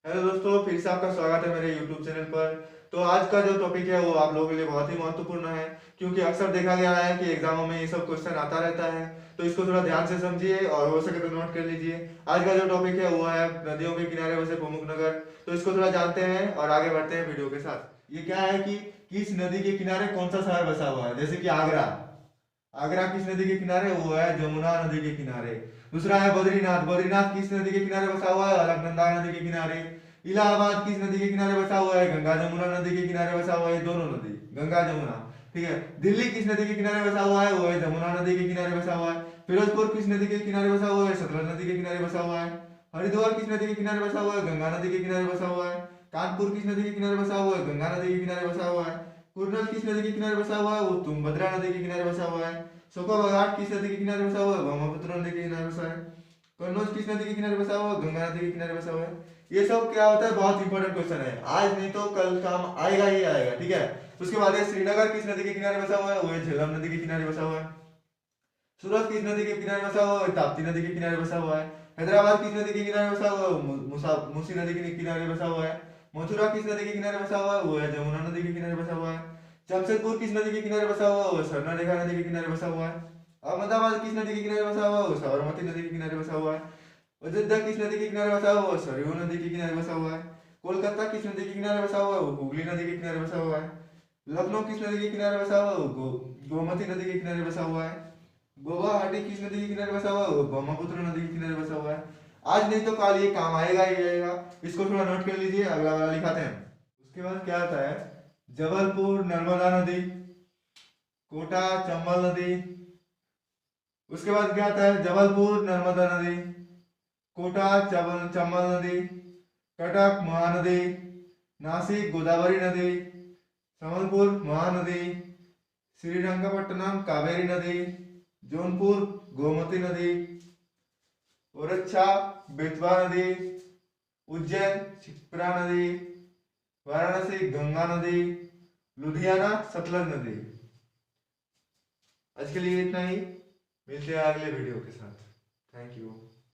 Hello दोस्तों, फिर से आपका स्वागत है मेरे YouTube चैनल पर। तो आज का जो टॉपिक है वो आप लोगों के लिए बहुत ही महत्वपूर्ण है, क्योंकि अक्सर देखा गया है कि एग्जामों में ये सब क्वेश्चन आता रहता है। तो इसको थोड़ा ध्यान से समझिए और हो सके तो नोट कर लीजिए। आज का जो टॉपिक है वो है नदियों के किनारे बसे प्रमुख नगर। तो इसको थोड़ा जानते हैं और आगे बढ़ते हैं वीडियो के साथ। ये क्या है कि किस नदी के किनारे कौन सा शहर बसा हुआ है, जैसे कि आगरा। आगरा किस नदी के किनारे, वो है जमुना नदी के किनारे। दूसरा है बद्रीनाथ। बद्रीनाथ किस नदी के किनारे बसा हुआ है, अलकनंदा नदी के किनारे। इलाहाबाद किस नदी के किनारे बसा हुआ है, गंगा जमुना नदी के किनारे बसा हुआ है, दोनों नदी गंगा जमुना। ठीक है। दिल्ली किस नदी के किनारे बसा हुआ है, वो है जमुना नदी के किनारे बसा हुआ है। फिरोजपुर किस नदी के किनारे बसा हुआ है, सतलज नदी के किनारे बसा हुआ है। हरिद्वार किस नदी के किनारे बसा हुआ है, गंगा नदी के किनारे बसा हुआ है। कानपुर किस नदी के किनारे बसा हुआ है, गंगा नदी के किनारे बसा हुआ है। कुर्नल किस नदी के किनारे बसा हुआ है, वो तुंगभद्रा नदी के किनारे बसा हुआ है। शोकाबघाट किस नदी के किनारे बसा हुआ है, ब्रह्मपुत्र नदी के किनारे बसा है। कन्नौज किस नदी के किनारे बसा हुआ है, गंगा नदी के किनारे बसा हुआ है। ये सब क्या होता है, बहुत इंपॉर्टेंट क्वेश्चन है, आज नहीं तो कल काम आएगा ही आएगा। ठीक है। उसके बाद है श्रीनगर किस नदी के किनारे बसा हुआ है, वो है झेलम नदी के किनारे बसा हुआ है। सूरत किस नदी के किनारे बसा हुआ है, ताप्ती नदी के किनारे बसा हुआ है। हैदराबाद किस नदी के किनारे बसा हुआ है, मूसी नदी के किनारे बसा हुआ है। मथुरा किस नदी के किनारे बसा हुआ है, वो है जमुना नदी के किनारे बसा हुआ है। जमशेदपुर किस नदी के किनारे बसा हुआ है, वो स्वर्णरेखा नदी के किनारे बसा हुआ है। अहमदाबाद किस नदी के किनारे बसा हुआ है, वो साबरमती नदी के किनारे बसा हुआ है। अयोध्या किस नदी के किनारे बसा हुआ है, वो सरयू नदी के किनारे बसा हुआ है। कोलकाता किस नदी के किनारे बसा हुआ है, वो हुगली नदी के किनारे बसा हुआ है। लखनऊ किस नदी के किनारे बसा हुआ है, वो गोमती नदी के किनारे बसा हुआ है। गुवाहाटी किस नदी के किनारे बसा हुआ है, वो ब्रह्मपुत्र नदी के किनारे बसा हुआ है। आज नहीं तो कल ये काम आएगा ही आएगा। इसको थोड़ा नोट कर लीजिए, अगला वाला लिखाते हैं। उसके बाद क्या आता है, जबलपुर नर्मदा नदी, कोटा चंबल नदी। उसके बाद क्या आता है, जबलपुर नर्मदा नदी, कोटा चंबल नदी, कटक महानदी, नासिक गोदावरी नदी, संबलपुर महानदी, श्रीरंगपट्टनम कावेरी नदी, जौनपुर गोमती नदी, ओरछा बेतवा नदी, उज्जैन क्षिप्रा नदी, वाराणसी गंगा नदी, लुधियाना सतलज नदी। आज के लिए इतना ही, मिलते हैं अगले वीडियो के साथ। Thank you.